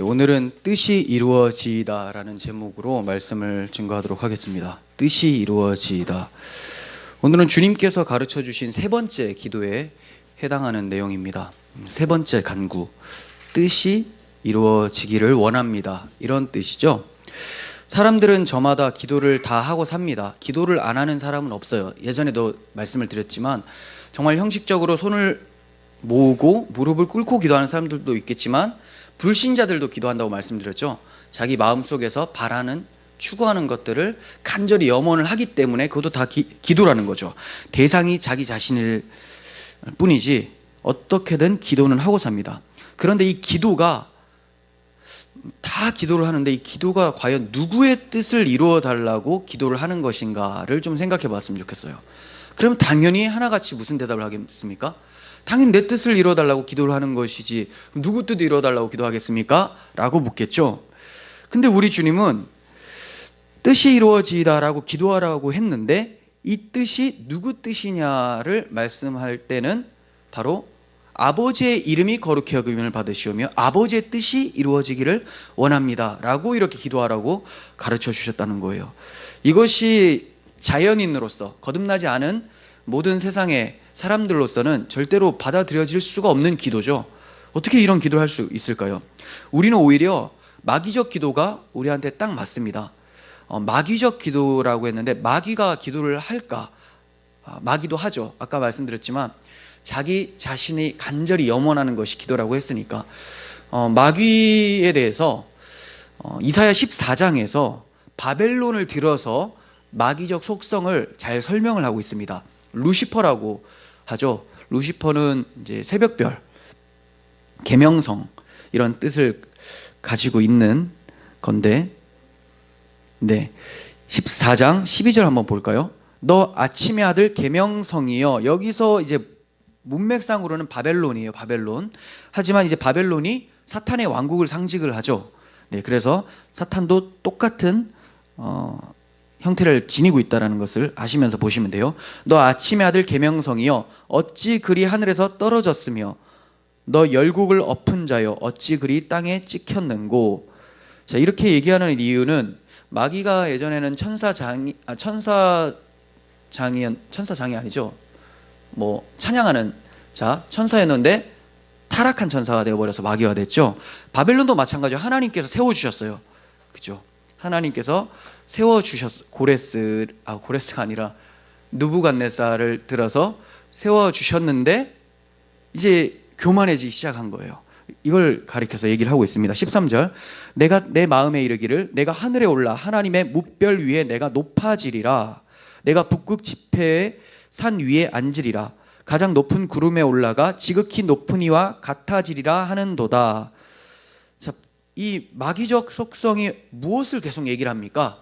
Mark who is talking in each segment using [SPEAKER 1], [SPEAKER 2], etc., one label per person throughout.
[SPEAKER 1] 오늘은 뜻이 이루어지이다라는 제목으로 말씀을 증거하도록 하겠습니다. 뜻이 이루어지이다. 오늘은 주님께서 가르쳐 주신 세 번째 기도에 해당하는 내용입니다. 세 번째 간구, 뜻이 이루어지기를 원합니다. 이런 뜻이죠. 사람들은 저마다 기도를 다 하고 삽니다. 기도를 안 하는 사람은 없어요. 예전에도 말씀을 드렸지만 정말 형식적으로 손을 모으고 무릎을 꿇고 기도하는 사람들도 있겠지만 불신자들도 기도한다고 말씀드렸죠. 자기 마음속에서 바라는, 추구하는 것들을 간절히 염원을 하기 때문에 그것도 다 기도라는 거죠. 대상이 자기 자신일 뿐이지 어떻게든 기도는 하고 삽니다. 그런데 이 기도가 다 기도를 하는데 이 기도가 과연 누구의 뜻을 이루어 달라고 기도를 하는 것인가를 좀 생각해 봤으면 좋겠어요. 그럼 당연히 하나같이 무슨 대답을 하겠습니까? 당연히 내 뜻을 이루어달라고 기도를 하는 것이지 누구 뜻을 이루어달라고 기도하겠습니까? 라고 묻겠죠. 근데 우리 주님은 뜻이 이루어지다라고 기도하라고 했는데 이 뜻이 누구 뜻이냐를 말씀할 때는 바로 아버지의 이름이 거룩히 여김을 받으시오며 아버지의 뜻이 이루어지기를 원합니다 라고 이렇게 기도하라고 가르쳐 주셨다는 거예요. 이것이 자연인으로서 거듭나지 않은 모든 세상의 사람들로서는 절대로 받아들여질 수가 없는 기도죠. 어떻게 이런 기도를 할 수 있을까요? 우리는 오히려 마귀적 기도가 우리한테 딱 맞습니다. 마귀적 기도라고 했는데 마귀가 기도를 할까? 마귀도 하죠. 아까 말씀드렸지만 자기 자신이 간절히 염원하는 것이 기도라고 했으니까 마귀에 대해서 이사야 14장에서 바벨론을 들어서 마귀적 속성을 잘 설명을 하고 있습니다. 루시퍼라고 하죠. 루시퍼는 이제 새벽별, 계명성 이런 뜻을 가지고 있는 건데, 14장 12절 한번 볼까요? 너 아침의 아들 계명성이여. 여기서 이제 문맥상으로는 바벨론이에요. 바벨론. 하지만 이제 바벨론이 사탄의 왕국을 상징을 하죠. 그래서 사탄도 똑같은 형태를 지니고 있다는 것을 아시면서 보시면 돼요. 너 아침의 아들 계명성이여 어찌 그리 하늘에서 떨어졌으며 너 열국을 엎은 자여 어찌 그리 땅에 찍혔는고. 자, 이렇게 얘기하는 이유는 마귀가 예전에는 천사장이 아니죠. 뭐 찬양하는 자, 천사였는데 타락한 천사가 되어버려서 마귀가 됐죠. 바벨론도 마찬가지로 하나님께서 세워주셨어요. 그죠? 하나님께서 세워주셨, 고레스가 아니라 느부갓네살을 들어서 세워주셨는데 이제 교만해지기 시작한 거예요. 이걸 가리켜서 얘기를 하고 있습니다. 13절 내가 내 마음에 이르기를 내가 하늘에 올라 하나님의 뭇별 위에 내가 높아지리라. 내가 북극 지폐의 산 위에 앉으리라. 가장 높은 구름에 올라가 지극히 높은 이와 같아지리라 하는도다. 자, 이 마귀적 속성이 무엇을 계속 얘기를 합니까?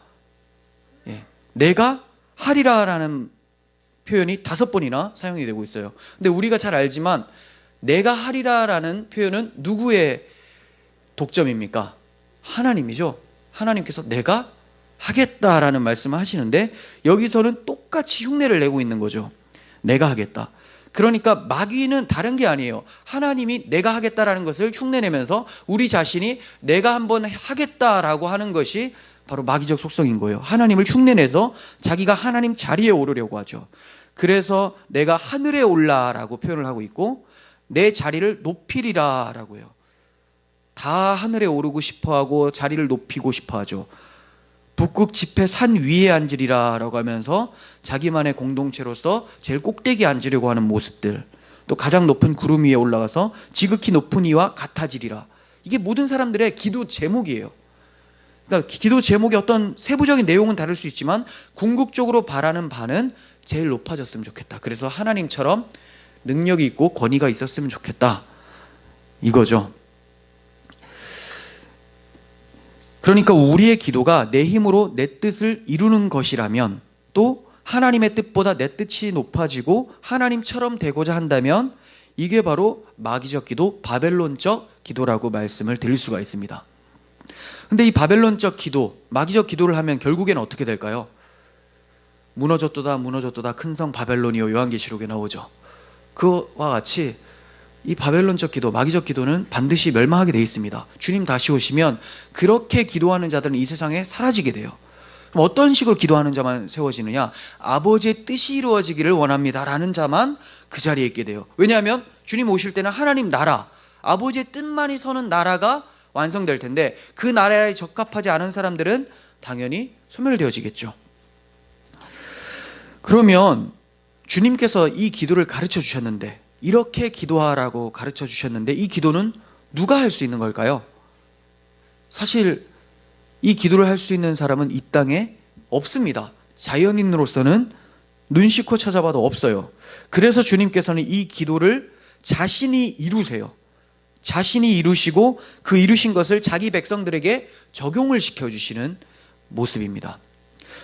[SPEAKER 1] 내가 하리라라는 표현이 5번이나 사용이 되고 있어요. 근데 우리가 잘 알지만 내가 하리라라는 표현은 누구의 독점입니까? 하나님이죠. 하나님께서 내가 하겠다라는 말씀을 하시는데 여기서는 똑같이 흉내를 내고 있는 거죠. 내가 하겠다. 그러니까 마귀는 다른 게 아니에요. 하나님이 내가 하겠다라는 것을 흉내내면서 우리 자신이 내가 한번 하겠다라고 하는 것이 바로 마귀적 속성인 거예요. 하나님을 흉내내서 자기가 하나님 자리에 오르려고 하죠. 그래서 내가 하늘에 올라라고 표현을 하고 있고 내 자리를 높이리라 라고 해요. 다 하늘에 오르고 싶어하고 자리를 높이고 싶어하죠. 북극 지폐 산 위에 앉으리라 라고 하면서 자기만의 공동체로서 제일 꼭대기에 앉으려고 하는 모습들, 또 가장 높은 구름 위에 올라가서 지극히 높은 이와 같아지리라. 이게 모든 사람들의 기도 제목이에요. 그러니까 기도 제목의 어떤 세부적인 내용은 다를 수 있지만 궁극적으로 바라는 바는 제일 높아졌으면 좋겠다. 그래서 하나님처럼 능력이 있고 권위가 있었으면 좋겠다 이거죠. 그러니까 우리의 기도가 내 힘으로 내 뜻을 이루는 것이라면, 또 하나님의 뜻보다 내 뜻이 높아지고 하나님처럼 되고자 한다면 이게 바로 마귀적 기도, 바벨론적 기도라고 말씀을 드릴 수가 있습니다. 근데 이 바벨론적 기도, 마귀적 기도를 하면 결국에는 어떻게 될까요? 무너졌도다 무너졌도다 큰 성 바벨론이요, 요한계시록에 나오죠. 그와 같이 이 바벨론적 기도, 마귀적 기도는 반드시 멸망하게 되어 있습니다. 주님 다시 오시면 그렇게 기도하는 자들은 이 세상에 사라지게 돼요. 그럼 어떤 식으로 기도하는 자만 세워지느냐? 아버지의 뜻이 이루어지기를 원합니다 라는 자만 그 자리에 있게 돼요. 왜냐하면 주님 오실 때는 하나님 나라, 아버지의 뜻만이 서는 나라가 완성될 텐데, 그 나라에 적합하지 않은 사람들은 당연히 소멸되어지겠죠. 그러면 주님께서 이 기도를 가르쳐 주셨는데, 이렇게 기도하라고 가르쳐 주셨는데, 이 기도는 누가 할 수 있는 걸까요? 사실 이 기도를 할 수 있는 사람은 이 땅에 없습니다. 자연인으로서는 눈 씻고 찾아봐도 없어요. 그래서 주님께서는 이 기도를 자신이 이루세요. 자신이 이루시고 그 이루신 것을 자기 백성들에게 적용을 시켜주시는 모습입니다.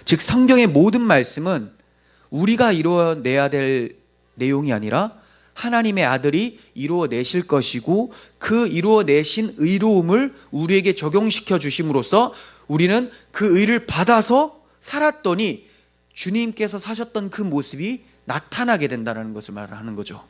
[SPEAKER 1] 즉 성경의 모든 말씀은 우리가 이루어내야 될 내용이 아니라 하나님의 아들이 이루어내실 것이고, 그 이루어내신 의로움을 우리에게 적용시켜 주심으로써 우리는 그 의를 받아서 살았더니 주님께서 사셨던 그 모습이 나타나게 된다는 것을 말하는 거죠.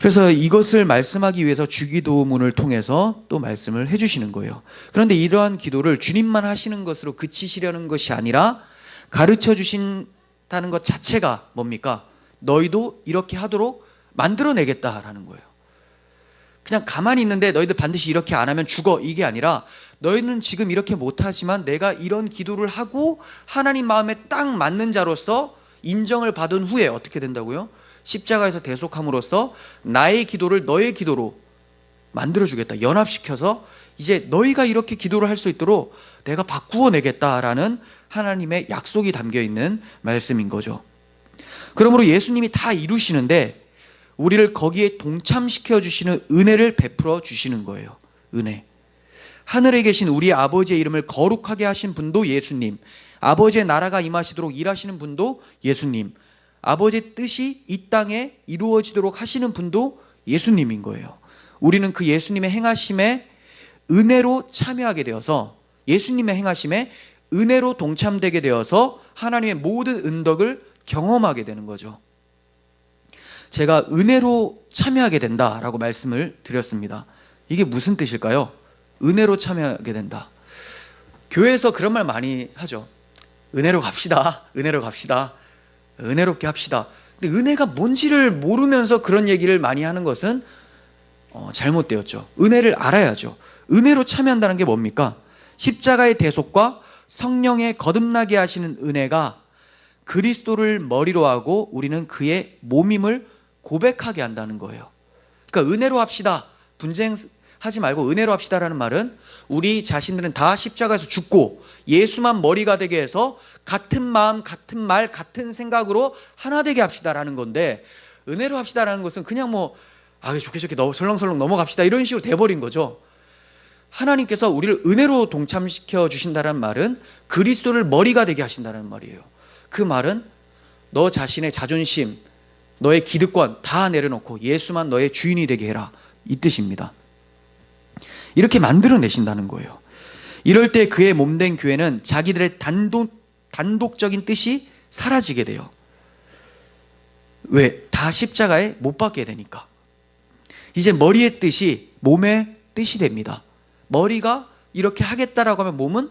[SPEAKER 1] 그래서 이것을 말씀하기 위해서 주기도문을 통해서 또 말씀을 해주시는 거예요. 그런데 이러한 기도를 주님만 하시는 것으로 그치시려는 것이 아니라 가르쳐 주신다는 것 자체가 뭡니까? 너희도 이렇게 하도록 만들어내겠다라는 거예요. 그냥 가만히 있는데 너희들 반드시 이렇게 안 하면 죽어, 이게 아니라 너희는 지금 이렇게 못하지만 내가 이런 기도를 하고 하나님 마음에 딱 맞는 자로서 인정을 받은 후에 어떻게 된다고요? 십자가에서 대속함으로써 나의 기도를 너의 기도로 만들어주겠다, 연합시켜서 이제 너희가 이렇게 기도를 할 수 있도록 내가 바꾸어내겠다라는 하나님의 약속이 담겨있는 말씀인 거죠. 그러므로 예수님이 다 이루시는데 우리를 거기에 동참시켜 주시는 은혜를 베풀어 주시는 거예요. 은혜. 하늘에 계신 우리 아버지의 이름을 거룩하게 하신 분도 예수님, 아버지의 나라가 임하시도록 일하시는 분도 예수님, 아버지의 뜻이 이 땅에 이루어지도록 하시는 분도 예수님인 거예요. 우리는 그 예수님의 행하심에 은혜로 참여하게 되어서, 예수님의 행하심에 은혜로 동참되게 되어서 하나님의 모든 은덕을 경험하게 되는 거죠. 제가 은혜로 참여하게 된다라고 말씀을 드렸습니다. 이게 무슨 뜻일까요? 은혜로 참여하게 된다. 교회에서 그런 말 많이 하죠. 은혜로 갑시다. 은혜로 갑시다. 은혜롭게 합시다. 근데 은혜가 뭔지를 모르면서 그런 얘기를 많이 하는 것은 잘못되었죠. 은혜를 알아야죠. 은혜로 참여한다는 게 뭡니까? 십자가의 대속과 성령의 거듭나게 하시는 은혜가 그리스도를 머리로 하고 우리는 그의 몸임을 고백하게 한다는 거예요. 그러니까 은혜로 합시다, 분쟁하지 말고 은혜로 합시다라는 말은 우리 자신들은 다 십자가에서 죽고 예수만 머리가 되게 해서 같은 마음, 같은 말, 같은 생각으로 하나 되게 합시다라는 건데, 은혜로 합시다라는 것은 그냥 좋게 설렁설렁 넘어갑시다 이런 식으로 돼버린 거죠. 하나님께서 우리를 은혜로 동참시켜 주신다는 말은 그리스도를 머리가 되게 하신다는 말이에요. 그 말은 너 자신의 자존심, 너의 기득권 다 내려놓고 예수만 너의 주인이 되게 해라, 이 뜻입니다. 이렇게 만들어내신다는 거예요. 이럴 때 그의 몸된 교회는 자기들의 단독적인 뜻이 사라지게 돼요. 왜? 다 십자가에 못 박게 되니까. 이제 머리의 뜻이 몸의 뜻이 됩니다. 머리가 이렇게 하겠다라고 하면 몸은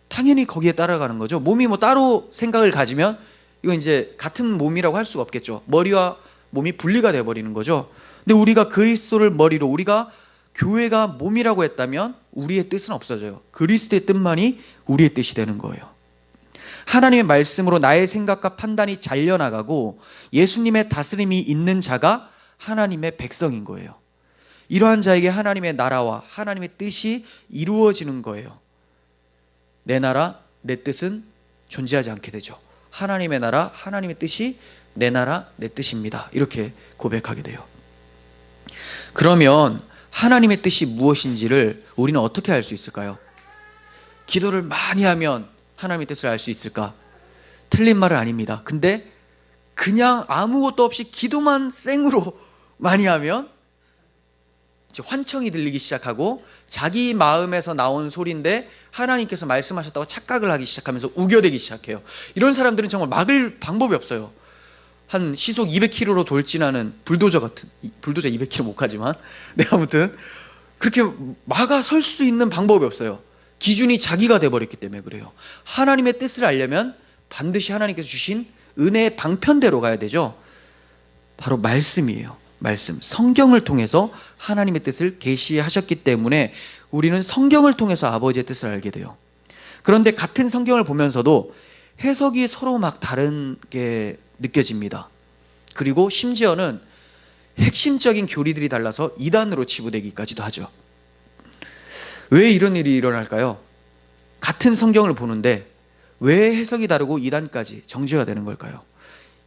[SPEAKER 1] 당연히 거기에 따라가는 거죠. 몸이 따로 생각을 가지면 이건 이제 같은 몸이라고 할 수가 없겠죠. 머리와 몸이 분리가 되어버리는 거죠. 근데 우리가 그리스도를 머리로, 우리가 교회가 몸이라고 했다면 우리의 뜻은 없어져요. 그리스도의 뜻만이 우리의 뜻이 되는 거예요. 하나님의 말씀으로 나의 생각과 판단이 잘려나가고 예수님의 다스림이 있는 자가 하나님의 백성인 거예요. 이러한 자에게 하나님의 나라와 하나님의 뜻이 이루어지는 거예요. 내 나라, 내 뜻은 존재하지 않게 되죠. 하나님의 나라, 하나님의 뜻이 내 나라, 내 뜻입니다. 이렇게 고백하게 돼요. 그러면 하나님의 뜻이 무엇인지를 우리는 어떻게 알 수 있을까요? 기도를 많이 하면 하나님의 뜻을 알 수 있을까? 틀린 말은 아닙니다. 근데 그냥 아무것도 없이 기도만 생으로 많이 하면 환청이 들리기 시작하고 자기 마음에서 나온 소리인데 하나님께서 말씀하셨다고 착각을 하기 시작하면서 우겨대기 시작해요. 이런 사람들은 정말 막을 방법이 없어요. 한 시속 200km로 돌진하는 불도저 200km 못 가지만 네, 아무튼 그렇게 막아설 수 있는 방법이 없어요. 기준이 자기가 돼버렸기 때문에 그래요. 하나님의 뜻을 알려면 반드시 하나님께서 주신 은혜의 방편대로 가야 되죠. 바로 말씀이에요. 말씀, 성경을 통해서 하나님의 뜻을 계시하셨기 때문에 우리는 성경을 통해서 아버지의 뜻을 알게 돼요. 그런데 같은 성경을 보면서도 해석이 서로 막 다른 게 느껴집니다. 그리고 심지어는 핵심적인 교리들이 달라서 이단으로 치부되기까지도 하죠. 왜 이런 일이 일어날까요? 같은 성경을 보는데 왜 해석이 다르고 이단까지 정죄가 되는 걸까요?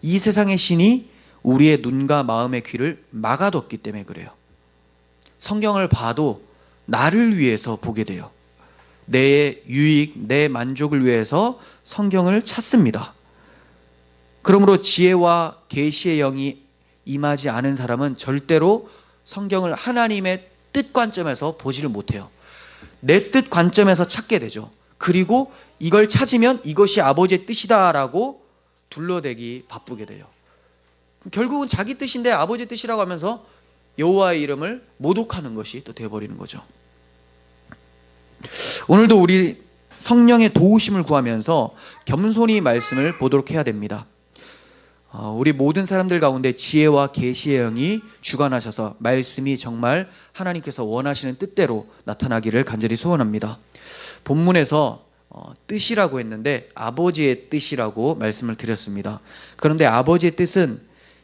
[SPEAKER 1] 이 세상의 신이 우리의 눈과 마음의 귀를 막아뒀기 때문에 그래요. 성경을 봐도 나를 위해서 보게 돼요. 내 유익, 내 만족을 위해서 성경을 찾습니다. 그러므로 지혜와 계시의 영이 임하지 않은 사람은 절대로 성경을 하나님의 뜻 관점에서 보지를 못해요. 내 뜻 관점에서 찾게 되죠. 그리고 이걸 찾으면 이것이 아버지의 뜻이다라고 둘러대기 바쁘게 돼요. 결국은 자기 뜻인데 아버지의 뜻이라고 하면서 여호와의 이름을 모독하는 것이 또 되어버리는 거죠. 오늘도 우리 성령의 도우심을 구하면서 겸손히 말씀을 보도록 해야 됩니다. 우리 모든 사람들 가운데 지혜와 계시의 영이 주관하셔서 말씀이 정말 하나님께서 원하시는 뜻대로 나타나기를 간절히 소원합니다. 본문에서 뜻이라고 했는데 아버지의 뜻이라고 말씀을 드렸습니다. 그런데 아버지의 뜻은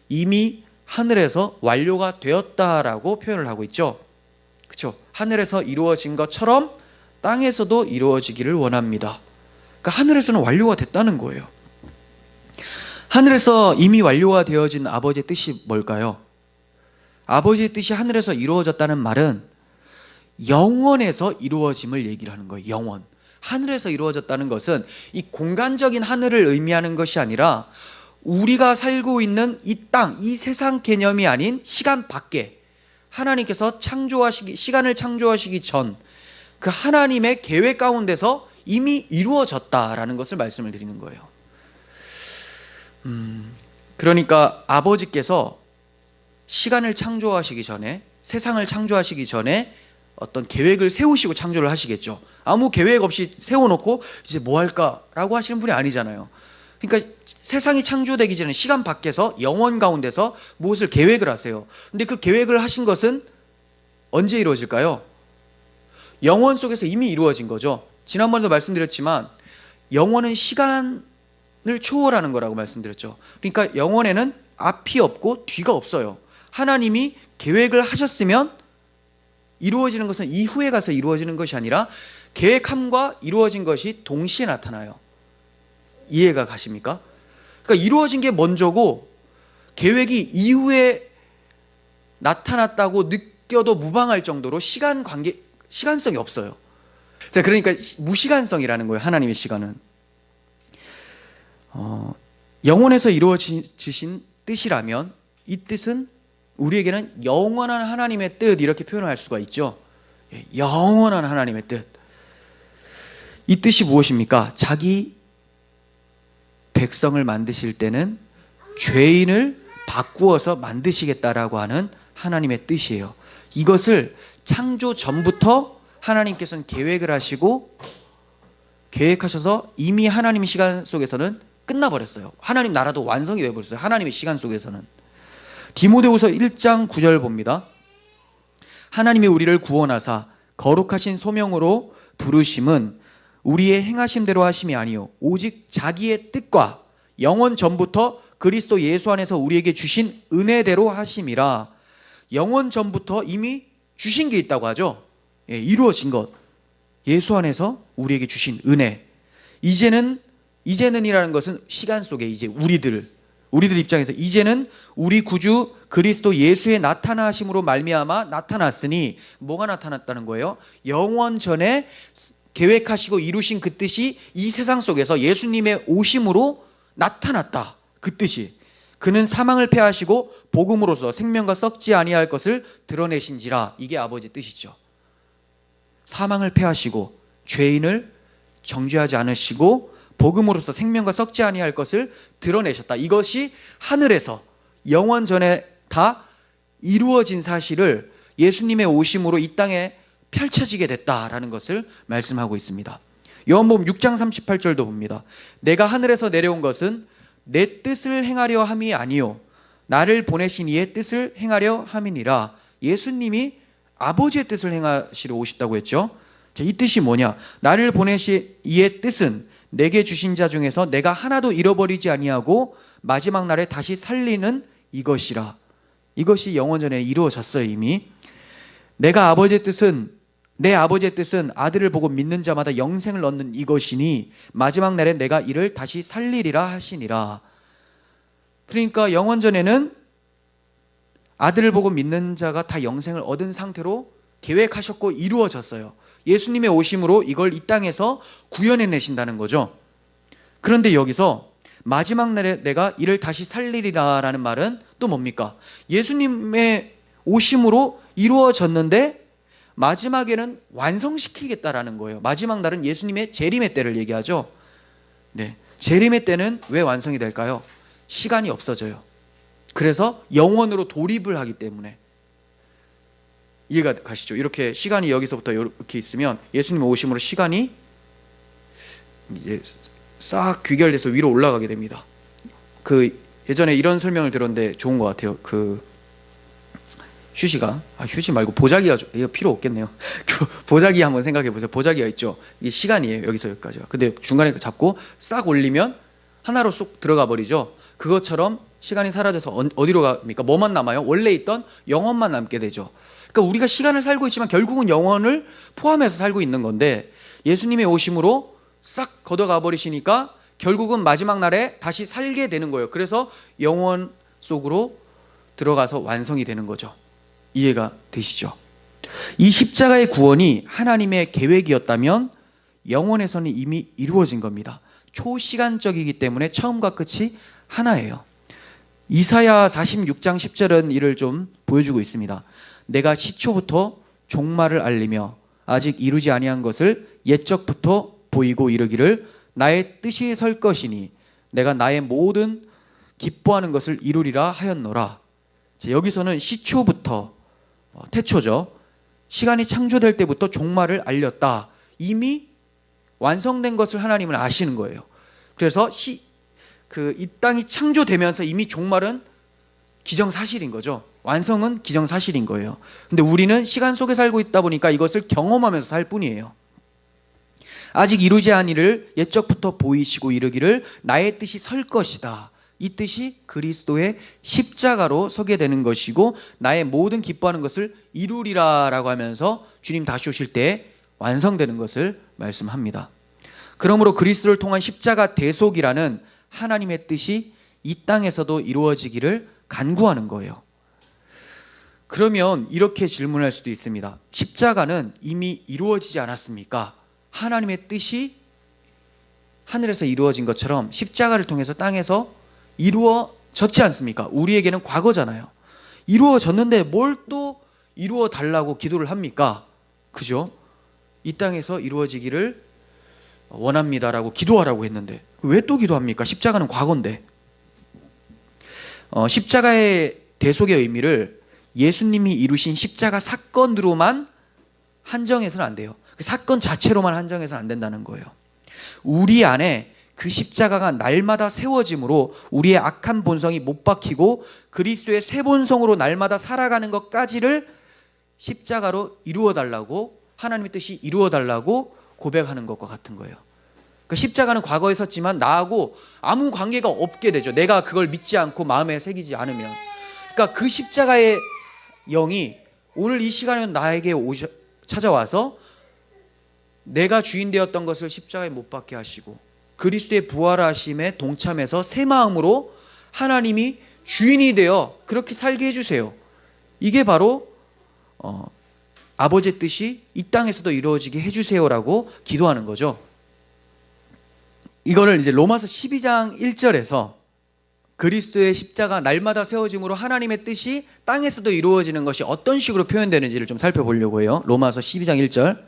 [SPEAKER 1] 이미 하늘에서 완료가 되었다라고 표현을 하고 있죠. 그렇죠? 하늘에서 이루어진 것처럼 땅에서도 이루어지기를 원합니다. 그러니까 하늘에서는 완료가 됐다는 거예요. 하늘에서 이미 완료가 되어진 아버지의 뜻이 뭘까요? 아버지의 뜻이 하늘에서 이루어졌다는 말은 영원에서 이루어짐을 얘기를 하는 거예요. 영원. 하늘에서 이루어졌다는 것은 이 공간적인 하늘을 의미하는 것이 아니라 우리가 살고 있는 이 땅, 이 세상 개념이 아닌 시간 밖에 하나님께서 시간을 창조하시기 전 그 하나님의 계획 가운데서 이미 이루어졌다라는 것을 말씀을 드리는 거예요. 그러니까 아버지께서 시간을 창조하시기 전에, 세상을 창조하시기 전에 어떤 계획을 세우시고 창조를 하시겠죠. 아무 계획 없이 세워놓고 이제 뭐 할까라고 하시는 분이 아니잖아요. 그러니까 세상이 창조되기 전에 시간 밖에서 영원 가운데서 무엇을 계획을 하세요. 근데 그 계획을 하신 것은 언제 이루어질까요? 영원 속에서 이미 이루어진 거죠. 지난번에도 말씀드렸지만 영원은 시간을 초월하는 거라고 말씀드렸죠. 그러니까 영원에는 앞이 없고 뒤가 없어요. 하나님이 계획을 하셨으면 이루어지는 것은 이후에 가서 이루어지는 것이 아니라 계획함과 이루어진 것이 동시에 나타나요. 이해가 가십니까? 그러니까 이루어진 게 먼저고 계획이 이후에 나타났다고 느껴도 무방할 정도로 시간성이 없어요. 자, 그러니까 무시간성이라는 거예요. 하나님의 시간은 영원에서 이루어지신 뜻이라면 이 뜻은 우리에게는 영원한 하나님의 뜻 이렇게 표현할 수가 있죠. 영원한 하나님의 뜻. 이 뜻이 무엇입니까? 자기 백성을 만드실 때는 죄인을 바꾸어서 만드시겠다라고 하는 하나님의 뜻이에요. 이것을 창조 전부터 하나님께서는 계획을 하시고 계획하셔서 이미 하나님의 시간 속에서는 끝나버렸어요. 하나님 나라도 완성이 되어버렸어요. 하나님의 시간 속에서는. 디모데후서 1장 9절 봅니다. 하나님이 우리를 구원하사 거룩하신 소명으로 부르심은 우리의 행하심대로 하심이 아니요 오직 자기의 뜻과 영원 전부터 그리스도 예수 안에서 우리에게 주신 은혜대로 하심이라. 영원 전부터 이미 주신 게 있다고 하죠. 이루어진 것. 예수 안에서 우리에게 주신 은혜. 이제는이라는 것은 시간 속에 이제 우리들 입장에서 이제는 우리 구주 그리스도 예수의 나타나심으로 말미암아 나타났으니 뭐가 나타났다는 거예요? 영원 전에 계획하시고 이루신 그 뜻이 이 세상 속에서 예수님의 오심으로 나타났다. 그 뜻이. 그는 사망을 패하시고 복음으로서 생명과 썩지 아니할 것을 드러내신지라. 이게 아버지 뜻이죠. 사망을 패하시고 죄인을 정죄하지 않으시고 복음으로서 생명과 썩지 아니할 것을 드러내셨다. 이것이 하늘에서 영원 전에 다 이루어진 사실을 예수님의 오심으로 이 땅에 펼쳐지게 됐다라는 것을 말씀하고 있습니다. 요한복음 6장 38절도 봅니다. 내가 하늘에서 내려온 것은 내 뜻을 행하려 함이 아니요 나를 보내신 이의 뜻을 행하려 함이니라. 예수님이 아버지의 뜻을 행하시러 오셨다고 했죠. 이 뜻이 뭐냐? 나를 보내신 이의 뜻은 내게 주신 자 중에서 내가 하나도 잃어버리지 아니하고 마지막 날에 다시 살리는 이것이라. 이것이 영원전에 이루어졌어요. 이미 내 아버지의 뜻은 아들을 보고 믿는 자마다 영생을 얻는 이것이니 마지막 날에 내가 이를 다시 살리리라 하시니라. 그러니까 영원전에는 아들을 보고 믿는 자가 다 영생을 얻은 상태로 계획하셨고 이루어졌어요. 예수님의 오심으로 이걸 이 땅에서 구현해내신다는 거죠. 그런데 여기서 마지막 날에 내가 이를 다시 살리리라 라는 말은 또 뭡니까? 예수님의 오심으로 이루어졌는데 마지막에는 완성시키겠다라는 거예요. 마지막 날은 예수님의 재림의 때를 얘기하죠. 네, 재림의 때는 왜 완성이 될까요? 시간이 없어져요. 그래서 영원으로 돌입을 하기 때문에. 이해가 가시죠? 이렇게 시간이 여기서부터 이렇게 있으면 예수님의 오심으로 시간이 이제 싹 귀결돼서 위로 올라가게 됩니다. 예전에 이런 설명을 들었는데 좋은 것 같아요. 휴지가 휴지 말고 보자기가 이거 필요 없겠네요. 보자기 한번 생각해 보세요. 보자기가 있죠. 이게 시간이에요. 여기서 여기까지가. 근데 중간에 잡고 싹 올리면 하나로 쏙 들어가 버리죠. 그것처럼 시간이 사라져서 어디로 갑니까? 뭐만 남아요? 원래 있던 영원만 남게 되죠. 그러니까 우리가 시간을 살고 있지만 결국은 영원을 포함해서 살고 있는 건데 예수님의 오심으로 싹 걷어가 버리시니까 결국은 마지막 날에 다시 살게 되는 거예요. 그래서 영원 속으로 들어가서 완성이 되는 거죠. 이해가 되시죠? 이 십자가의 구원이 하나님의 계획이었다면 영원에서는 이미 이루어진 겁니다. 초시간적이기 때문에 처음과 끝이 하나예요. 이사야 46장 10절은 이를 좀 보여주고 있습니다. 내가 시초부터 종말을 알리며 아직 이루지 아니한 것을 옛적부터 보이고 이르기를 나의 뜻이 설 것이니 내가 나의 모든 기뻐하는 것을 이루리라 하였노라. 여기서는 시초부터 태초죠. 시간이 창조될 때부터 종말을 알렸다. 이미 완성된 것을 하나님은 아시는 거예요. 그래서 이 땅이 창조되면서 이미 종말은 기정사실인 거죠. 완성은 기정사실인 거예요. 근데 우리는 시간 속에 살고 있다 보니까 이것을 경험하면서 살 뿐이에요. 아직 이루지 않은 일을 옛적부터 보이시고 이르기를 나의 뜻이 설 것이다. 이 뜻이 그리스도의 십자가로 서게 되는 것이고 나의 모든 기뻐하는 것을 이루리라 라고 하면서 주님 다시 오실 때 완성되는 것을 말씀합니다. 그러므로 그리스도를 통한 십자가 대속이라는 하나님의 뜻이 이 땅에서도 이루어지기를 간구하는 거예요. 그러면 이렇게 질문할 수도 있습니다. 십자가는 이미 이루어지지 않았습니까? 하나님의 뜻이 하늘에서 이루어진 것처럼 십자가를 통해서 땅에서 이루어졌지 않습니까? 우리에게는 과거잖아요. 이루어졌는데 뭘 또 이루어 달라고 기도를 합니까? 그죠? 이 땅에서 이루어지기를 원합니다라고 기도하라고 했는데 왜 또 기도합니까? 십자가는 과거인데. 십자가의 대속의 의미를 예수님이 이루신 십자가 사건으로만 한정해서는 안 돼요. 그 사건 자체로만 한정해서는 안 된다는 거예요. 우리 안에 그 십자가가 날마다 세워짐으로 우리의 악한 본성이 못 박히고 그리스도의 새 본성으로 날마다 살아가는 것까지를 십자가로 이루어달라고, 하나님의 뜻이 이루어달라고 고백하는 것과 같은 거예요. 그러니까 십자가는 과거에 섰지만 나하고 아무 관계가 없게 되죠. 내가 그걸 믿지 않고 마음에 새기지 않으면. 그러니까 그 십자가의 영이 오늘 이 시간에 나에게 찾아와서 내가 주인 되었던 것을 십자가에 못 박게 하시고 그리스도의 부활하심에 동참해서 새 마음으로 하나님이 주인이 되어 그렇게 살게 해주세요. 이게 바로 아버지의 뜻이 이 땅에서도 이루어지게 해주세요라고 기도하는 거죠. 이거를 이제 로마서 12장 1절에서 그리스도의 십자가 날마다 세워짐으로 하나님의 뜻이 땅에서도 이루어지는 것이 어떤 식으로 표현되는지를 좀 살펴보려고 해요. 로마서 12장 1절.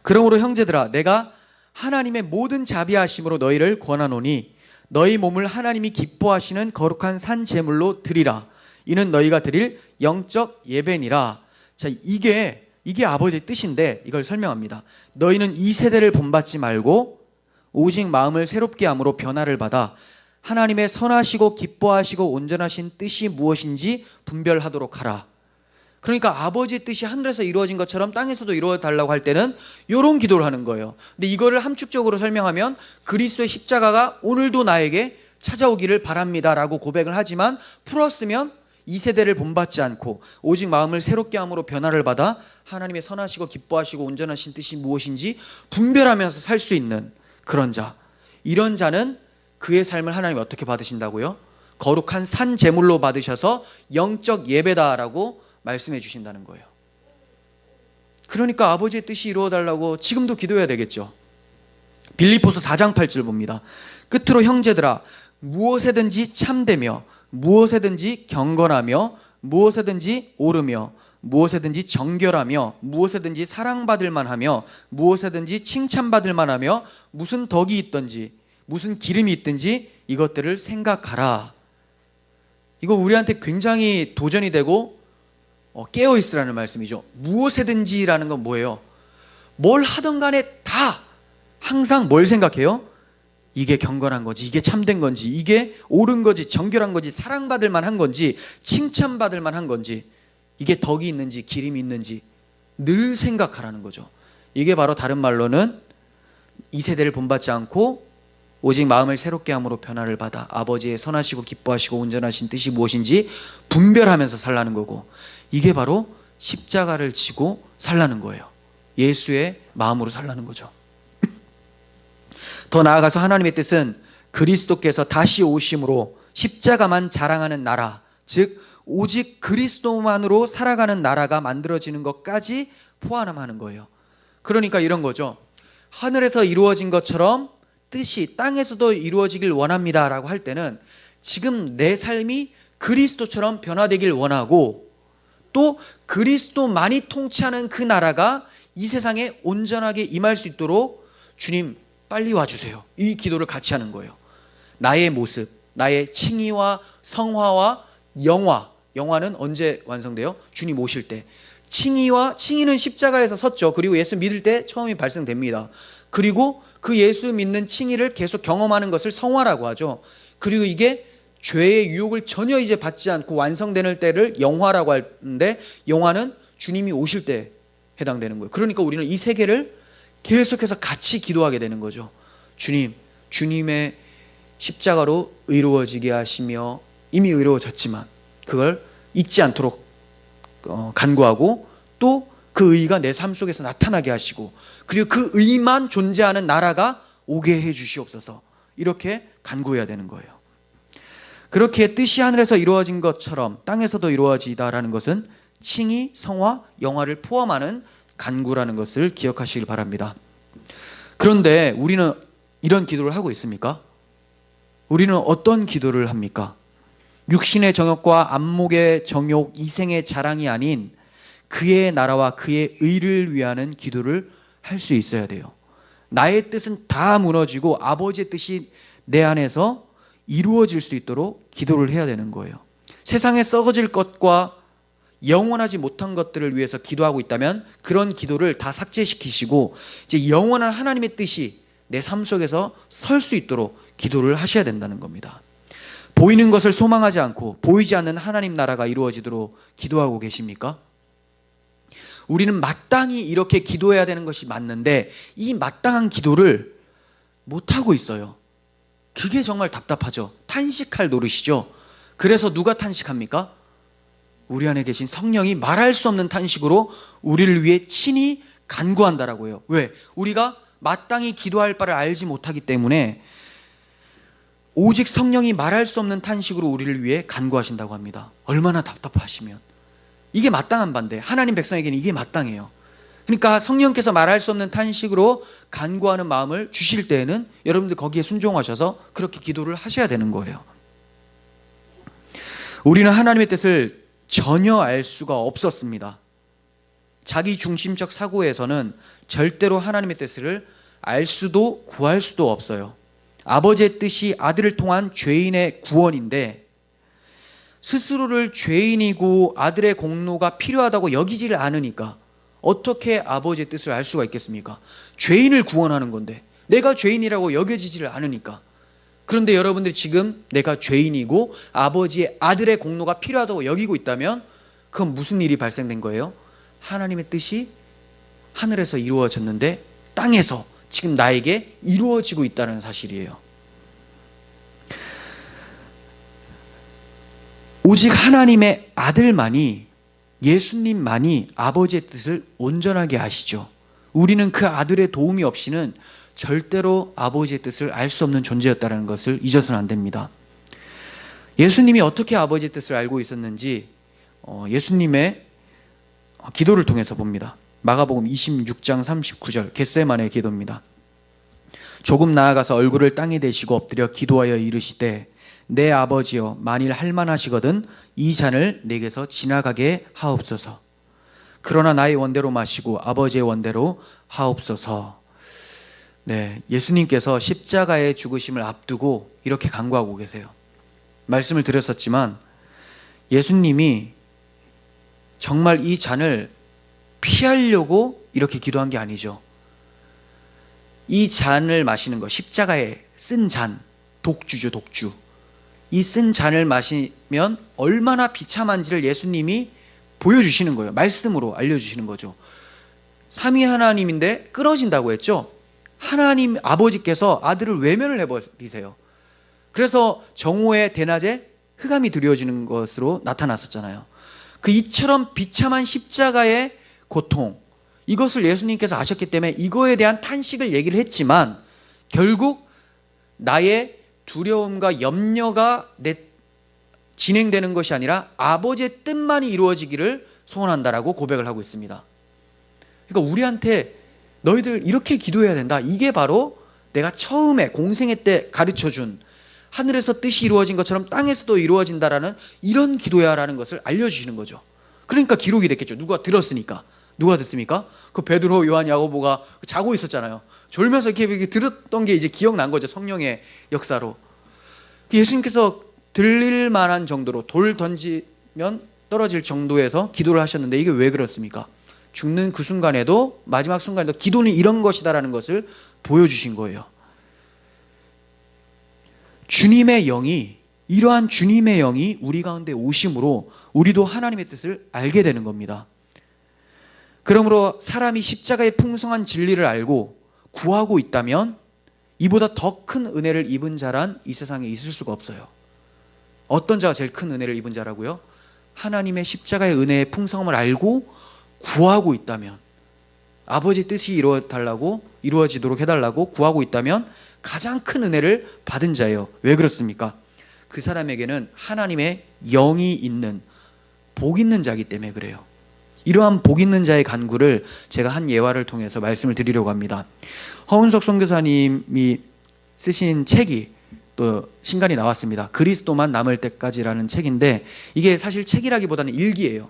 [SPEAKER 1] 그러므로 형제들아 내가 하나님의 모든 자비하심으로 너희를 권하노니 너희 몸을 하나님이 기뻐하시는 거룩한 산 제물로 드리라. 이는 너희가 드릴 영적 예배니라. 자, 이게 아버지의 뜻인데 이걸 설명합니다. 너희는 이 세대를 본받지 말고 오직 마음을 새롭게 함으로 변화를 받아 하나님의 선하시고 기뻐하시고 온전하신 뜻이 무엇인지 분별하도록 하라. 그러니까 아버지의 뜻이 하늘에서 이루어진 것처럼 땅에서도 이루어 달라고 할 때는 이런 기도를 하는 거예요. 근데 이거를 함축적으로 설명하면 그리스도의 십자가가 오늘도 나에게 찾아오기를 바랍니다 라고 고백을 하지만 풀었으면 이 세대를 본받지 않고 오직 마음을 새롭게 함으로 변화를 받아 하나님의 선하시고 기뻐하시고 온전하신 뜻이 무엇인지 분별하면서 살 수 있는 그런 자, 이런 자는 그의 삶을 하나님이 어떻게 받으신다고요? 거룩한 산 제물로 받으셔서 영적 예배다라고 말씀해 주신다는 거예요. 그러니까 아버지의 뜻이 이루어달라고 지금도 기도해야 되겠죠. 빌립보서 4장 8절 봅니다. 끝으로 형제들아, 무엇에든지 참되며 무엇에든지 경건하며 무엇에든지 옳으며 무엇에든지 정결하며 무엇에든지 사랑받을 만하며 무엇에든지 칭찬받을 만하며 무슨 덕이 있든지 무슨 기름이 있든지 이것들을 생각하라. 이거 우리한테 굉장히 도전이 되고 깨어있으라는 말씀이죠. 무엇에든지라는 건 뭐예요? 뭘 하든 간에 다 항상 뭘 생각해요? 이게 경건한 거지, 이게 참된 건지, 이게 옳은 거지, 정결한 거지, 사랑받을 만한 건지, 칭찬받을 만한 건지, 이게 덕이 있는지 기름이 있는지 늘 생각하라는 거죠. 이게 바로 다른 말로는 이 세대를 본받지 않고 오직 마음을 새롭게 함으로 변화를 받아 아버지의 선하시고 기뻐하시고 온전하신 뜻이 무엇인지 분별하면서 살라는 거고, 이게 바로 십자가를 지고 살라는 거예요. 예수의 마음으로 살라는 거죠. 더 나아가서 하나님의 뜻은 그리스도께서 다시 오심으로 십자가만 자랑하는 나라, 즉 오직 그리스도만으로 살아가는 나라가 만들어지는 것까지 포함하는 거예요. 그러니까 이런 거죠. 하늘에서 이루어진 것처럼 뜻이 땅에서도 이루어지길 원합니다 라고 할 때는 지금 내 삶이 그리스도처럼 변화되길 원하고, 또 그리스도만이 통치하는 그 나라가 이 세상에 온전하게 임할 수 있도록 주님 빨리 와주세요, 이 기도를 같이 하는 거예요. 나의 모습, 나의 칭의와 성화와 영화는 언제 완성돼요? 주님 오실 때. 칭의는 십자가에서 섰죠. 그리고 예수 믿을 때 처음이 발생됩니다. 그리고 그 예수 믿는 칭의를 계속 경험하는 것을 성화라고 하죠. 그리고 이게 죄의 유혹을 전혀 이제 받지 않고 완성되는 때를 영화라고 하는데, 영화는 주님이 오실 때 해당되는 거예요. 그러니까 우리는 이 세 개를 계속해서 같이 기도하게 되는 거죠. 주님의 십자가로 의로워지게 하시며, 이미 의로워졌지만 그걸 잊지 않도록 간구하고, 또 그 의가 내 삶 속에서 나타나게 하시고, 그리고 그 의만 존재하는 나라가 오게 해 주시옵소서, 이렇게 간구해야 되는 거예요. 그렇게 뜻이 하늘에서 이루어진 것처럼 땅에서도 이루어지다라는 것은 칭의, 성화, 영화를 포함하는 간구라는 것을 기억하시길 바랍니다. 그런데 우리는 이런 기도를 하고 있습니까? 우리는 어떤 기도를 합니까? 육신의 정욕과 안목의 정욕, 이생의 자랑이 아닌 그의 나라와 그의 의를 위하는 기도를 할 수 있어야 돼요. 나의 뜻은 다 무너지고 아버지의 뜻이 내 안에서 이루어질 수 있도록 기도를 해야 되는 거예요. 세상에 썩어질 것과 영원하지 못한 것들을 위해서 기도하고 있다면 그런 기도를 다 삭제시키시고 이제 영원한 하나님의 뜻이 내 삶 속에서 설 수 있도록 기도를 하셔야 된다는 겁니다. 보이는 것을 소망하지 않고 보이지 않는 하나님 나라가 이루어지도록 기도하고 계십니까? 우리는 마땅히 이렇게 기도해야 되는 것이 맞는데 이 마땅한 기도를 못하고 있어요. 그게 정말 답답하죠. 탄식할 노릇이죠. 그래서 누가 탄식합니까? 우리 안에 계신 성령이 말할 수 없는 탄식으로 우리를 위해 친히 간구한다라고요. 왜? 우리가 마땅히 기도할 바를 알지 못하기 때문에 오직 성령이 말할 수 없는 탄식으로 우리를 위해 간구하신다고 합니다. 얼마나 답답하시면. 이게 마땅한 바인데 하나님 백성에게는 이게 마땅해요. 그러니까 성령께서 말할 수 없는 탄식으로 간구하는 마음을 주실 때에는 여러분들 거기에 순종하셔서 그렇게 기도를 하셔야 되는 거예요. 우리는 하나님의 뜻을 전혀 알 수가 없었습니다. 자기 중심적 사고에서는 절대로 하나님의 뜻을 알 수도 구할 수도 없어요. 아버지의 뜻이 아들을 통한 죄인의 구원인데 스스로를 죄인이고 아들의 공로가 필요하다고 여기지를 않으니까 어떻게 아버지의 뜻을 알 수가 있겠습니까? 죄인을 구원하는 건데 내가 죄인이라고 여겨지지를 않으니까. 그런데 여러분들이 지금 내가 죄인이고 아버지의 아들의 공로가 필요하다고 여기고 있다면 그건 무슨 일이 발생된 거예요? 하나님의 뜻이 하늘에서 이루어졌는데 땅에서 지금 나에게 이루어지고 있다는 사실이에요. 오직 하나님의 아들만이, 예수님만이 아버지의 뜻을 온전하게 아시죠. 우리는 그 아들의 도움이 없이는 절대로 아버지의 뜻을 알 수 없는 존재였다는 것을 잊어서는 안 됩니다. 예수님이 어떻게 아버지의 뜻을 알고 있었는지 예수님의 기도를 통해서 봅니다. 마가복음 26장 39절 겟세마네 기도입니다. 조금 나아가서 얼굴을 땅에 대시고 엎드려 기도하여 이르시되 내 아버지여 만일 할만하시거든 이 잔을 내게서 지나가게 하옵소서. 그러나 나의 원대로 마시고 아버지의 원대로 하옵소서. 네, 예수님께서 십자가의 죽으심을 앞두고 이렇게 간구하고 계세요. 말씀을 드렸었지만 예수님이 정말 이 잔을 피하려고 이렇게 기도한 게 아니죠. 이 잔을 마시는 것, 십자가에 쓴 잔, 독주죠, 독주. 이 쓴 잔을 마시면 얼마나 비참한지를 예수님이 보여주시는 거예요. 말씀으로 알려주시는 거죠. 삼위 하나님인데 끊어진다고 했죠. 하나님 아버지께서 아들을 외면을 해버리세요. 그래서 정오의 대낮에 흑암이 두려워지는 것으로 나타났었잖아요. 그 이처럼 비참한 십자가의 고통, 이것을 예수님께서 아셨기 때문에 이거에 대한 탄식을 얘기를 했지만 결국 나의 두려움과 염려가 진행되는 것이 아니라 아버지의 뜻만이 이루어지기를 소원한다라고 고백을 하고 있습니다. 그러니까 우리한테 너희들 이렇게 기도해야 된다. 이게 바로 내가 처음에 공생애 때 가르쳐준 하늘에서 뜻이 이루어진 것처럼 땅에서도 이루어진다라는 이런 기도야라는 것을 알려주시는 거죠. 그러니까 기록이 됐겠죠. 누가 들었으니까. 누가 듣습니까? 그 베드로, 요한, 야고보가 자고 있었잖아요. 졸면서 이렇게 들었던 게 이제 기억난 거죠. 성령의 역사로. 예수님께서 들릴 만한 정도로 돌 던지면 떨어질 정도에서 기도를 하셨는데 이게 왜 그렇습니까? 죽는 그 순간에도, 마지막 순간에도 기도는 이런 것이다라는 것을 보여주신 거예요. 주님의 영이, 이러한 주님의 영이 우리 가운데 오심으로 우리도 하나님의 뜻을 알게 되는 겁니다. 그러므로 사람이 십자가의 풍성한 진리를 알고 구하고 있다면 이보다 더 큰 은혜를 입은 자란 이 세상에 있을 수가 없어요. 어떤 자가 제일 큰 은혜를 입은 자라고요? 하나님의 십자가의 은혜의 풍성함을 알고 구하고 있다면, 아버지 뜻이 이루어지도록 해달라고 구하고 있다면 가장 큰 은혜를 받은 자예요. 왜 그렇습니까? 그 사람에게는 하나님의 영이 있는, 복 있는 자이기 때문에 그래요. 이러한 복 있는 자의 간구를 제가 한 예화를 통해서 말씀을 드리려고 합니다. 허은석 선교사님이 쓰신 책이 또 신간이 나왔습니다. 그리스도만 남을 때까지라는 책인데 이게 사실 책이라기보다는 일기예요.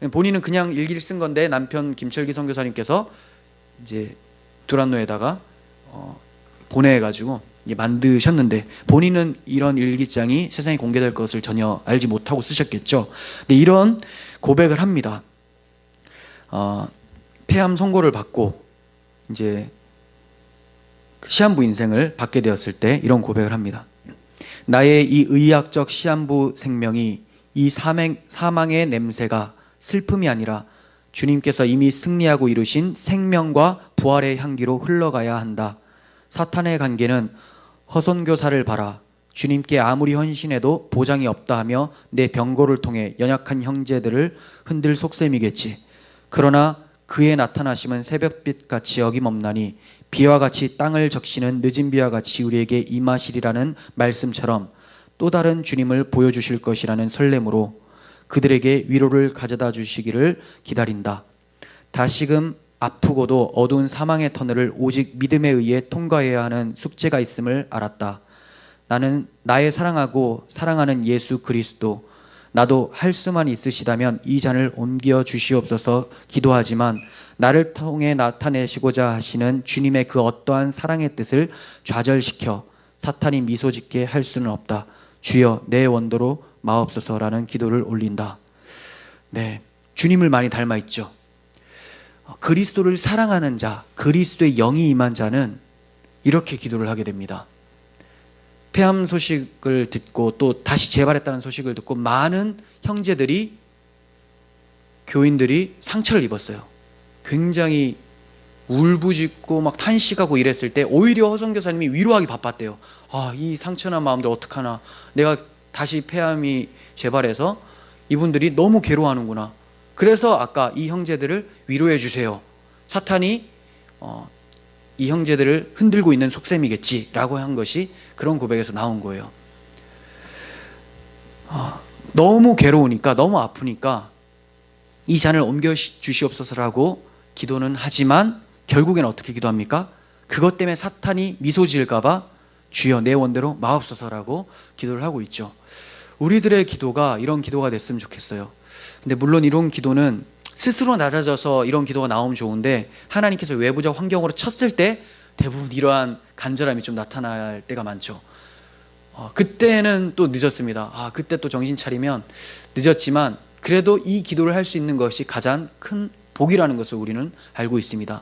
[SPEAKER 1] 본인은 그냥 일기를 쓴 건데 남편 김철기 선교사님께서 이제 두란노에다가 보내가지고 만드셨는데 본인은 이런 일기장이 세상에 공개될 것을 전혀 알지 못하고 쓰셨겠죠. 근데 이런 고백을 합니다. 폐암 선고를 받고 이제 시한부 인생을 받게 되었을 때 이런 고백을 합니다. 나의 이 의학적 시한부 생명이 이 사망의 냄새가 슬픔이 아니라 주님께서 이미 승리하고 이루신 생명과 부활의 향기로 흘러가야 한다. 사탄의 관계는 허선교사를 봐라. 주님께 아무리 헌신해도 보장이 없다 하며 내 병고를 통해 연약한 형제들을 흔들 속셈이겠지. 그러나 그의 나타나심은 새벽빛같이 어김없나니 비와 같이 땅을 적시는 늦은 비와 같이 우리에게 임하시리라는 말씀처럼 또 다른 주님을 보여주실 것이라는 설렘으로 그들에게 위로를 가져다 주시기를 기다린다. 다시금 아프고도 어두운 사망의 터널을 오직 믿음에 의해 통과해야 하는 숙제가 있음을 알았다. 나는 나의 사랑하고 사랑하는 예수 그리스도, 나도 할 수만 있으시다면 이 잔을 옮겨 주시옵소서 기도하지만 나를 통해 나타내시고자 하시는 주님의 그 어떠한 사랑의 뜻을 좌절시켜 사탄이 미소 짓게 할 수는 없다. 주여 내 원도로 마옵소서라는 기도를 올린다. 네, 주님을 많이 닮아 있죠. 그리스도를 사랑하는 자, 그리스도의 영이 임한 자는 이렇게 기도를 하게 됩니다. 폐암 소식을 듣고 또 다시 재발했다는 소식을 듣고 많은 형제들이, 교인들이 상처를 입었어요. 굉장히 울부짖고 막 탄식하고 이랬을 때 오히려 허성 교사님이 위로하기 바빴대요. 이 상처난 마음들 어떡하나, 내가 다시 폐암이 재발해서 이분들이 너무 괴로워하는구나. 그래서 아까 이 형제들을 위로해 주세요. 사탄이 이 형제들을 흔들고 있는 속셈이겠지라고 한 것이 그런 고백에서 나온 거예요. 너무 괴로우니까, 너무 아프니까 이 잔을 옮겨 주시옵소서라고 기도는 하지만 결국엔 어떻게 기도합니까? 그것 때문에 사탄이 미소 지을까 봐 주여 내 원대로 마옵소서라고 기도를 하고 있죠. 우리들의 기도가 이런 기도가 됐으면 좋겠어요. 근데 물론 이런 기도는 스스로 낮아져서 이런 기도가 나오면 좋은데, 하나님께서 외부적 환경으로 쳤을 때 대부분 이러한 간절함이 좀 나타날 때가 많죠. 그때는 또 늦었습니다. 그때 또 정신 차리면 늦었지만 그래도 이 기도를 할 수 있는 것이 가장 큰 복이라는 것을 우리는 알고 있습니다.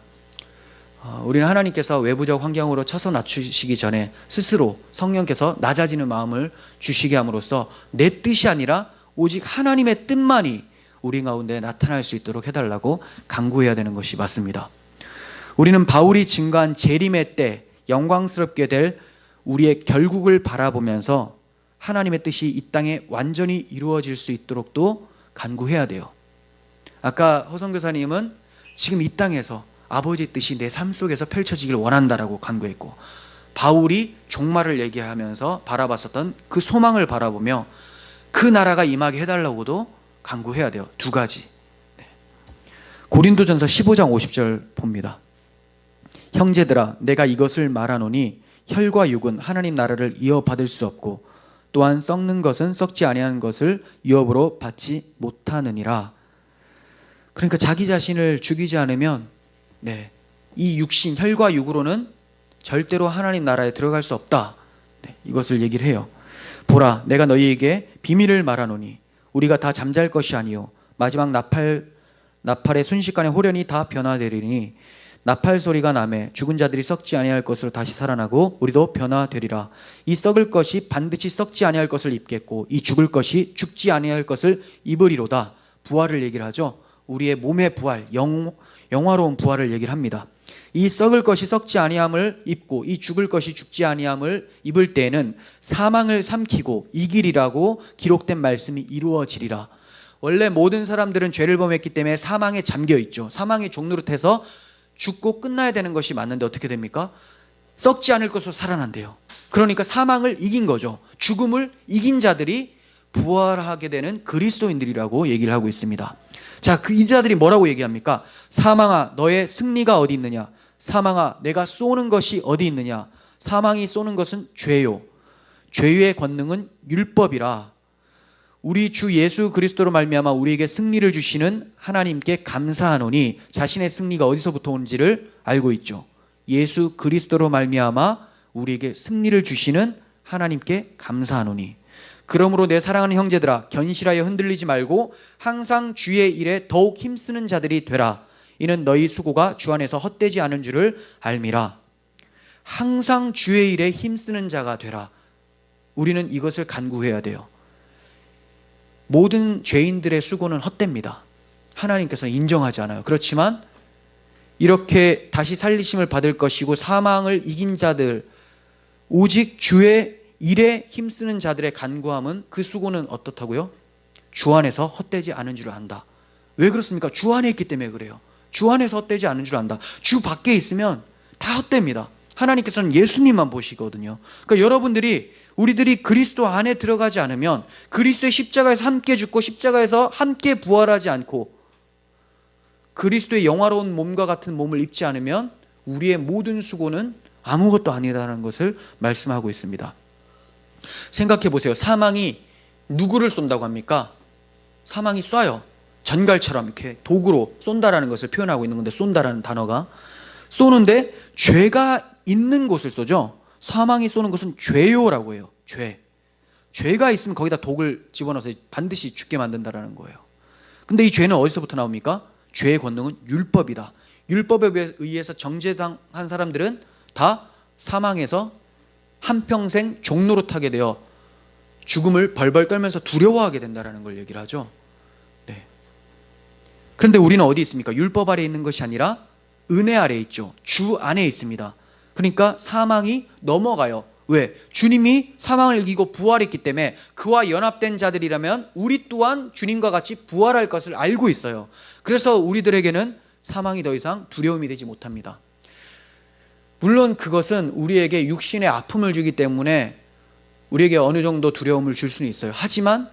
[SPEAKER 1] 우리는 하나님께서 외부적 환경으로 쳐서 낮추시기 전에 스스로 성령께서 낮아지는 마음을 주시게 함으로써 내 뜻이 아니라 오직 하나님의 뜻만이 우리 가운데 나타날 수 있도록 해달라고 간구해야 되는 것이 맞습니다. 우리는 바울이 증거한 재림의 때 영광스럽게 될 우리의 결국을 바라보면서 하나님의 뜻이 이 땅에 완전히 이루어질 수 있도록 또 간구해야 돼요. 아까 허성 교사님은 지금 이 땅에서 아버지의 뜻이 내 삶 속에서 펼쳐지길 원한다라고 간구했고, 바울이 종말을 얘기하면서 바라봤었던 그 소망을 바라보며 그 나라가 임하게 해달라고도 간구해야 돼요. 두 가지. 고린도전서 15장 50절 봅니다. 형제들아 내가 이것을 말하노니 혈과 육은 하나님 나라를 이어받을 수 없고 또한 썩는 것은 썩지 아니하는 것을 유업으로 받지 못하느니라. 그러니까 자기 자신을 죽이지 않으면 이 육신, 혈과 육으로는 절대로 하나님 나라에 들어갈 수 없다. 이것을 얘기를 해요. 보라 내가 너희에게 비밀을 말하노니 우리가 다 잠잘 것이 아니요 마지막 나팔의 순식간에 호련히 다 변화되리니 나팔 소리가 나매 죽은 자들이 썩지 아니할 것으로 다시 살아나고 우리도 변화되리라. 이 썩을 것이 반드시 썩지 아니할 것을 입겠고 이 죽을 것이 죽지 아니할 것을 입으리로다. 부활을 얘기를 하죠. 우리의 몸의 부활, 영화로운 부활을 얘기를 합니다. 이 썩을 것이 썩지 아니함을 입고 이 죽을 것이 죽지 아니함을 입을 때에는 사망을 삼키고 이기리라고 기록된 말씀이 이루어지리라. 원래 모든 사람들은 죄를 범했기 때문에 사망에 잠겨 있죠. 사망의 종노릇해서 죽고 끝나야 되는 것이 맞는데 어떻게 됩니까? 썩지 않을 것으로 살아난대요. 그러니까 사망을 이긴 거죠. 죽음을 이긴 자들이 부활하게 되는 그리스도인들이라고 얘기를 하고 있습니다. 자, 이 자들이 뭐라고 얘기합니까? 사망아 너의 승리가 어디 있느냐? 사망아 내가 쏘는 것이 어디 있느냐? 사망이 쏘는 것은 죄요 죄의 권능은 율법이라. 우리 주 예수 그리스도로 말미암아 우리에게 승리를 주시는 하나님께 감사하노니, 자신의 승리가 어디서부터 오는지를 알고 있죠. 예수 그리스도로 말미암아 우리에게 승리를 주시는 하나님께 감사하노니, 그러므로 내 사랑하는 형제들아 견실하여 흔들리지 말고 항상 주의 일에 더욱 힘쓰는 자들이 되라. 이는 너희 수고가 주 안에서 헛되지 않은 줄을 알미라. 항상 주의 일에 힘쓰는 자가 되라. 우리는 이것을 간구해야 돼요. 모든 죄인들의 수고는 헛됩니다. 하나님께서는 인정하지 않아요. 그렇지만 이렇게 다시 살리심을 받을 것이고 사망을 이긴 자들, 오직 주의 일에 힘쓰는 자들의 간구함은 그 수고는 어떻다고요? 주 안에서 헛되지 않은 줄 안다. 왜 그렇습니까? 주 안에 있기 때문에 그래요. 주 안에서 헛되지 않은 줄 안다. 주 밖에 있으면 다 헛됩니다. 하나님께서는 예수님만 보시거든요. 그러니까 여러분들이, 우리들이 그리스도 안에 들어가지 않으면, 그리스도의 십자가에서 함께 죽고 십자가에서 함께 부활하지 않고 그리스도의 영화로운 몸과 같은 몸을 입지 않으면 우리의 모든 수고는 아무것도 아니라는 것을 말씀하고 있습니다. 생각해 보세요. 사망이 누구를 쏜다고 합니까? 사망이 쏴요. 전갈처럼 이렇게 도구로 쏜다라는 것을 표현하고 있는 건데, 쏜다라는 단어가 쏘는데 죄가 있는 곳을 쏘죠. 사망이 쏘는 것은 죄요라고 해요. 죄가 있으면 거기다 독을 집어넣어서 반드시 죽게 만든다라는 거예요. 근데 이 죄는 어디서부터 나옵니까? 죄의 권능은 율법이다. 율법에 의해서 정죄당한 사람들은 다 사망해서 한평생 종노릇하게 되어 죽음을 벌벌 떨면서 두려워하게 된다는 걸 얘기를 하죠. 네. 그런데 우리는 어디 있습니까? 율법 아래에 있는 것이 아니라 은혜 아래에 있죠. 주 안에 있습니다. 그러니까 사망이 넘어가요. 왜? 주님이 사망을 이기고 부활했기 때문에 그와 연합된 자들이라면 우리 또한 주님과 같이 부활할 것을 알고 있어요. 그래서 우리들에게는 사망이 더 이상 두려움이 되지 못합니다. 물론 그것은 우리에게 육신의 아픔을 주기 때문에 우리에게 어느 정도 두려움을 줄 수는 있어요. 하지만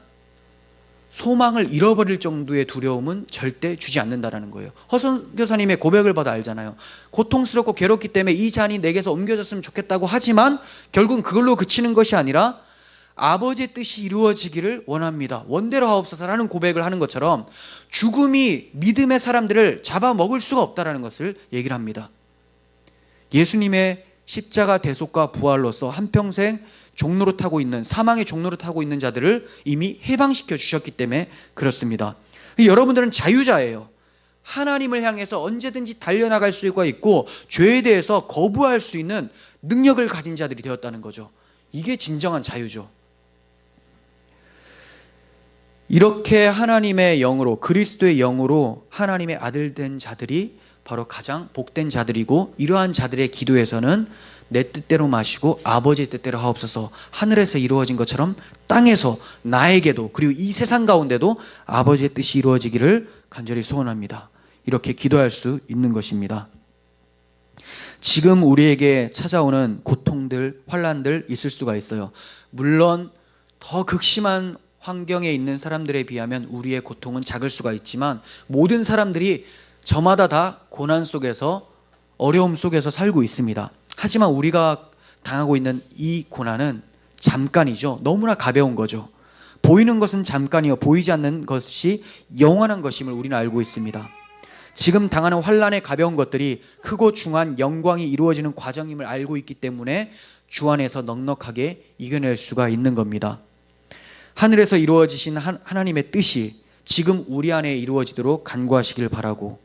[SPEAKER 1] 소망을 잃어버릴 정도의 두려움은 절대 주지 않는다는 거예요. 허선 교사님의 고백을 받아 알잖아요. 고통스럽고 괴롭기 때문에 이 잔이 내게서 옮겨졌으면 좋겠다고 하지만 결국은 그걸로 그치는 것이 아니라 아버지의 뜻이 이루어지기를 원합니다. 원대로 하옵소서라는 고백을 하는 것처럼 죽음이 믿음의 사람들을 잡아먹을 수가 없다는 것을 얘기를 합니다. 예수님의 십자가 대속과 부활로서 한평생 종로를 타고 있는, 사망의 종로를 타고 있는 자들을 이미 해방시켜 주셨기 때문에 그렇습니다. 여러분들은 자유자예요. 하나님을 향해서 언제든지 달려나갈 수가 있고 죄에 대해서 거부할 수 있는 능력을 가진 자들이 되었다는 거죠. 이게 진정한 자유죠. 이렇게 하나님의 영으로, 그리스도의 영으로 하나님의 아들 된 자들이 바로 가장 복된 자들이고, 이러한 자들의 기도에서는 내 뜻대로 마시고 아버지의 뜻대로 하옵소서, 하늘에서 이루어진 것처럼 땅에서 나에게도, 그리고 이 세상 가운데도 아버지의 뜻이 이루어지기를 간절히 소원합니다. 이렇게 기도할 수 있는 것입니다. 지금 우리에게 찾아오는 고통들, 환난들 있을 수가 있어요. 물론 더 극심한 환경에 있는 사람들에 비하면 우리의 고통은 작을 수가 있지만 모든 사람들이 저마다 다 고난 속에서, 어려움 속에서 살고 있습니다. 하지만 우리가 당하고 있는 이 고난은 잠깐이죠. 너무나 가벼운 거죠. 보이는 것은 잠깐이요, 보이지 않는 것이 영원한 것임을 우리는 알고 있습니다. 지금 당하는 환난의 가벼운 것들이 크고 중한 영광이 이루어지는 과정임을 알고 있기 때문에 주 안에서 넉넉하게 이겨낼 수가 있는 겁니다. 하늘에서 이루어지신 하나님의 뜻이 지금 우리 안에 이루어지도록 간구하시길 바라고,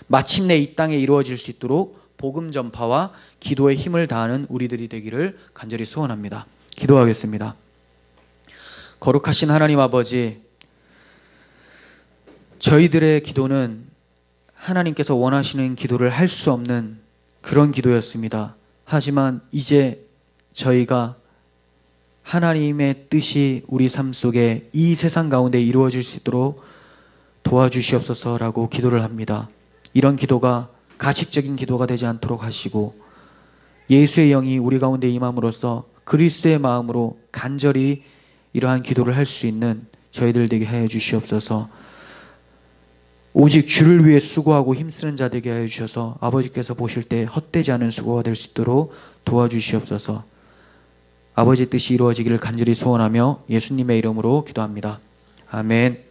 [SPEAKER 1] 마침내 이 땅에 이루어질 수 있도록 복음 전파와 기도에 힘을 다하는 우리들이 되기를 간절히 소원합니다. 기도하겠습니다. 거룩하신 하나님 아버지, 저희들의 기도는 하나님께서 원하시는 기도를 할 수 없는 그런 기도였습니다. 하지만 이제 저희가 하나님의 뜻이 우리 삶 속에 이 세상 가운데 이루어질 수 있도록 도와주시옵소서라고 기도를 합니다. 이런 기도가 가식적인 기도가 되지 않도록 하시고, 예수의 영이 우리 가운데 임함으로써 그리스도의 마음으로 간절히 이러한 기도를 할 수 있는 저희들 되게 하여 주시옵소서. 오직 주를 위해 수고하고 힘쓰는 자 되게 하여 주셔서 아버지께서 보실 때 헛되지 않은 수고가 될 수 있도록 도와주시옵소서. 아버지의 뜻이 이루어지기를 간절히 소원하며 예수님의 이름으로 기도합니다. 아멘.